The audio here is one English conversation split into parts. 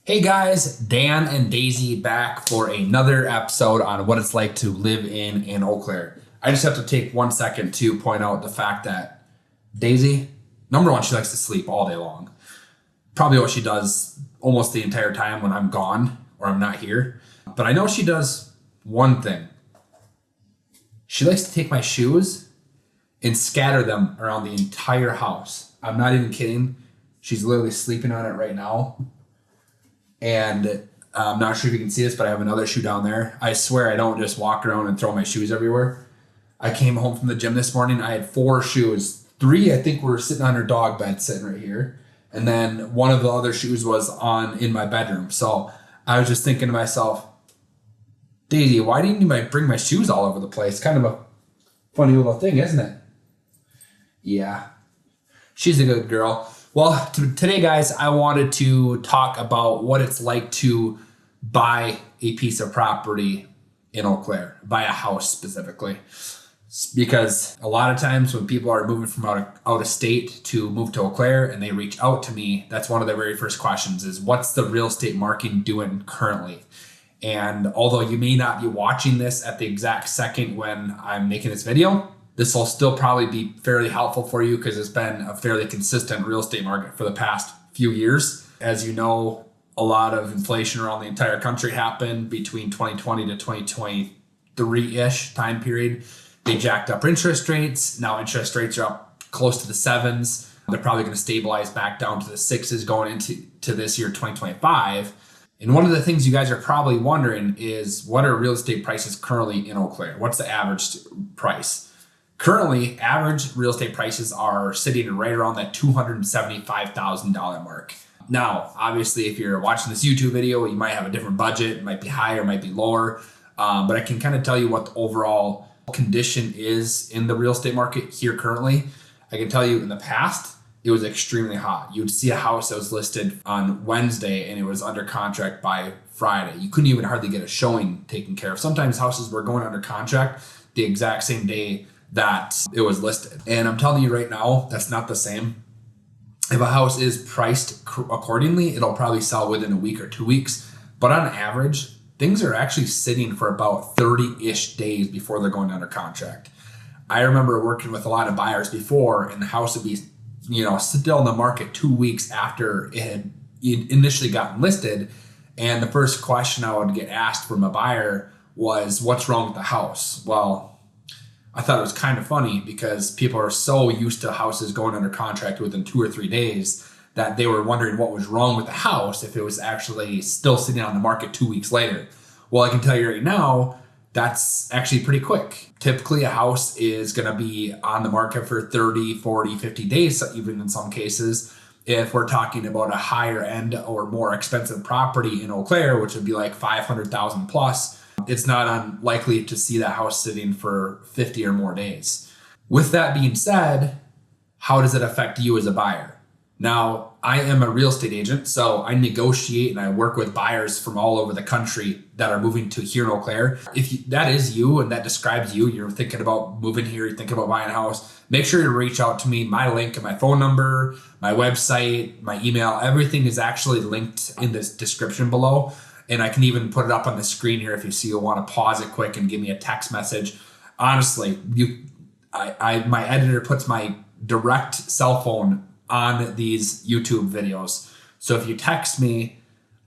Hey guys, Dan and Daisy back for another episode on what it's like to live in Eau Claire. I just have to take 1 second to point out the fact that Daisy, number one, she likes to sleep all day long. Probably what she does almost the entire time when I'm gone or I'm not here. But I know she does one thing. She likes to take my shoes and scatter them around the entire house. I'm not even kidding. She's literally sleeping on it right now. And I'm not sure if you can see this, but I have another shoe down there. I swear I don't just walk around and throw my shoes everywhere. I came home from the gym this morning. I had 4 shoes. 3, I think, were sitting on her dog bed, sitting right here. And then one of the other shoes was in my bedroom. So I was just thinking to myself, Daisy, why didn't you bring my shoes all over the place? Kind of a funny little thing, isn't it? Yeah, she's a good girl. Well, today, guys, I wanted to talk about what it's like to buy a piece of property in Eau Claire, buy a house specifically. Because a lot of times when people are moving from out of state to move to Eau Claire and they reach out to me, that's one of their very first questions is, what's the real estate market doing currently? And although you may not be watching this at the exact second when I'm making this video, this will still probably be fairly helpful for you because it's been a fairly consistent real estate market for the past few years. As you know, a lot of inflation around the entire country happened between 2020 to 2023-ish time period. They jacked up interest rates. Now interest rates are up close to the 7s. They're probably going to stabilize back down to the 6s going into this year, 2025. And one of the things you guys are probably wondering is, what are real estate prices currently in Eau Claire? What's the average price? Currently, average real estate prices are sitting right around that $275,000 mark. Now, obviously, if you're watching this YouTube video, you might have a different budget. It might be higher, it might be lower. But I can kind of tell you what the overall condition is in the real estate market here currently. I can tell you in the past, it was extremely hot. You would see a house that was listed on Wednesday and it was under contract by Friday. You couldn't even hardly get a showing taken care of. Sometimes houses were going under contract the exact same day that it was listed. And I'm telling you right now, that's not the same. If a house is priced accordingly, it'll probably sell within a week or 2 weeks. But on average, things are actually sitting for about 30-ish days before they're going under contract. I remember working with a lot of buyers before, and the house would be, still in the market 2 weeks after it had initially gotten listed. And the first question I would get asked from a buyer was, what's wrong with the house? Well, I thought it was kind of funny because people are so used to houses going under contract within 2 or 3 days that they were wondering what was wrong with the house if it was actually still sitting on the market 2 weeks later. Well, I can tell you right now, that's actually pretty quick. Typically, a house is going to be on the market for 30, 40, 50 days, even in some cases. If we're talking about a higher end or more expensive property in Eau Claire, which would be like $500,000 plus, it's not unlikely to see that house sitting for 50 or more days. With that being said, how does it affect you as a buyer? Now, I am a real estate agent, so I negotiate and I work with buyers from all over the country that are moving to here in Eau Claire. If that is you and that describes you, you're thinking about moving here, you're thinking about buying a house, make sure you reach out to me. My link and my phone number, my website, my email, everything is actually linked in this description below. And I can even put it up on the screen here if you want to pause it quick and give me a text message. Honestly, my editor puts my direct cell phone on these YouTube videos. So if you text me,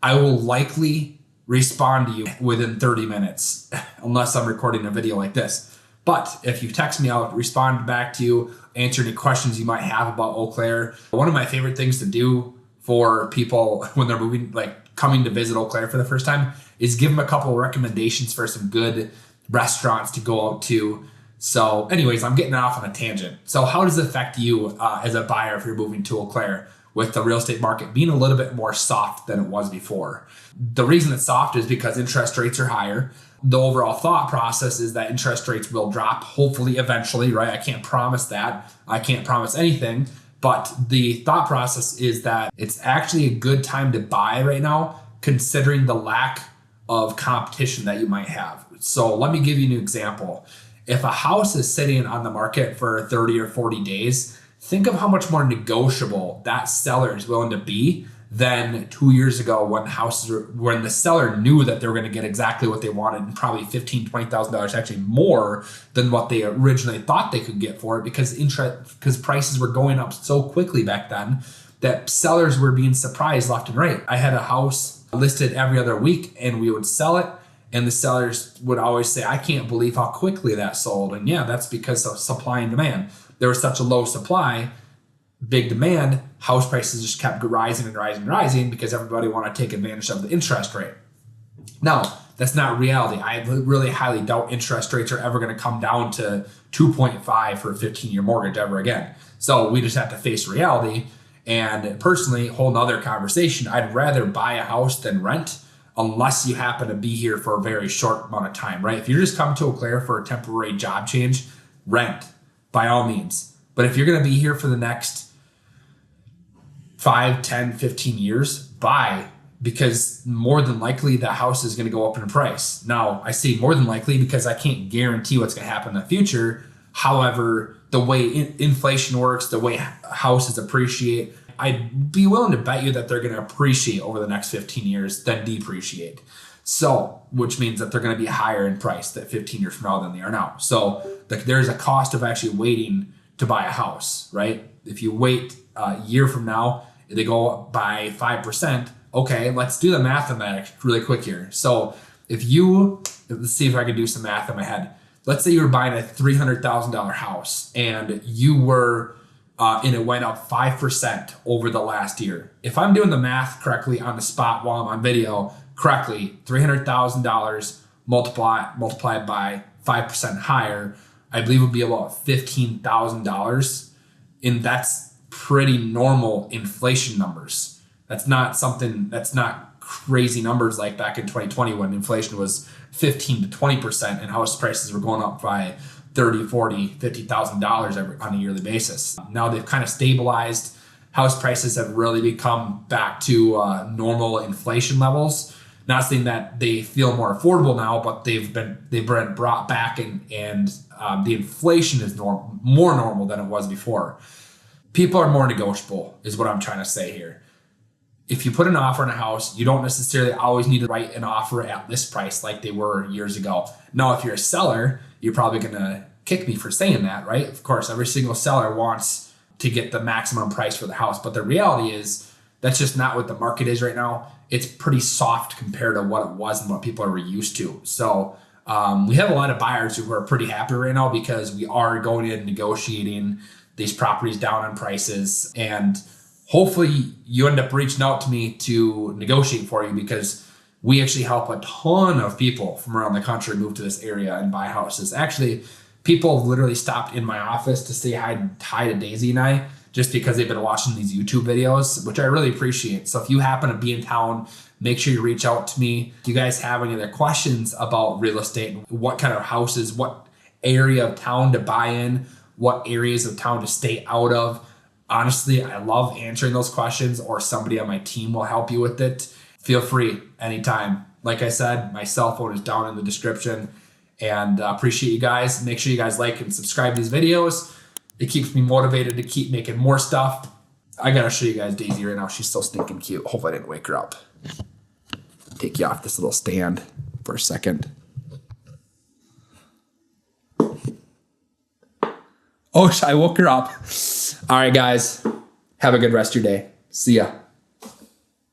I will likely respond to you within 30 minutes, unless I'm recording a video like this. But if you text me, I'll respond back to you, answer any questions you might have about Eau Claire. One of my favorite things to do for people when they're moving, coming to visit Eau Claire for the first time, is give them a couple of recommendations for some good restaurants to go out to. So anyways, I'm getting off on a tangent. So how does it affect you as a buyer if you're moving to Eau Claire with the real estate market being a little bit more soft than it was before? The reason it's soft is because interest rates are higher. The overall thought process is that interest rates will drop, hopefully eventually, right? I can't promise that. I can't promise anything. But the thought process is that it's actually a good time to buy right now, considering the lack of competition that you might have. So let me give you an example. If a house is sitting on the market for 30 or 40 days, think of how much more negotiable that seller is willing to be than 2 years ago when the seller knew that they were going to get exactly what they wanted and probably $15,000, $20,000 actually more than what they originally thought they could get for it because prices were going up so quickly back then that sellers were being surprised left and right. I had a house listed every other week and we would sell it, and the sellers would always say, I can't believe how quickly that sold. And yeah, that's because of supply and demand. There was such a low supply, big demand, house prices just kept rising and rising and rising because everybody wanted to take advantage of the interest rate. Now, that's not reality. I really highly doubt interest rates are ever going to come down to 2.5 for a 15-year mortgage ever again. So we just have to face reality. And personally, whole nother conversation, I'd rather buy a house than rent unless you happen to be here for a very short amount of time, right? If you're just coming to Eau Claire for a temporary job change, rent by all means. But if you're going to be here for the next 5, 10, 15 years, buy, because more than likely the house is going to go up in price. Now, I say more than likely because I can't guarantee what's going to happen in the future. However, the way inflation works, the way houses appreciate, I'd be willing to bet you that they're going to appreciate over the next 15 years than depreciate. So, which means that they're going to be higher in price that 15 years from now than they are now. So there's a cost of actually waiting to buy a house, right? If you wait a year from now, they go up by 5%. Okay, let's do the math on that really quick here. So let's see if I can do some math in my head. Let's say you were buying a $300,000 house and and it went up 5% over the last year. If I'm doing the math correctly on the spot while I'm on video correctly, $300,000 multiplied by 5% higher, I believe would be about $15,000. And that's pretty normal inflation numbers. That's not crazy numbers like back in 2020 when inflation was 15 to 20% and house prices were going up by $30, $40, $50,000 on a yearly basis. Now they've kind of stabilized. House prices have really become back to normal inflation levels. Not saying that they feel more affordable now, but they've been brought back, and the inflation is more normal than it was before. People are more negotiable, is what I'm trying to say here. If you put an offer on a house, you don't necessarily always need to write an offer at list price like they were years ago. Now, if you're a seller, you're probably going to kick me for saying that, right? Of course, every single seller wants to get the maximum price for the house. But the reality is that's just not what the market is right now. It's pretty soft compared to what it was and what people are used to. So we have a lot of buyers who are pretty happy right now because we are going in and negotiating these properties down on prices, and hopefully you end up reaching out to me to negotiate for you, because we actually help a ton of people from around the country move to this area and buy houses. Actually, people have literally stopped in my office to say hi to Daisy and I, just because they've been watching these YouTube videos, which I really appreciate. So if you happen to be in town, make sure you reach out to me. If you guys have any other questions about real estate, what kind of houses, what area of town to buy in, what areas of town to stay out of, honestly, I love answering those questions, or somebody on my team will help you with it. Feel free anytime. Like I said, my cell phone is down in the description, and appreciate you guys. Make sure you guys like and subscribe to these videos. It keeps me motivated to keep making more stuff. I gotta show you guys Daisy right now. She's so stinking cute. Hope I didn't wake her up. Take you off this little stand for a second. Oh, I woke her up. All right, guys. Have a good rest of your day. See ya.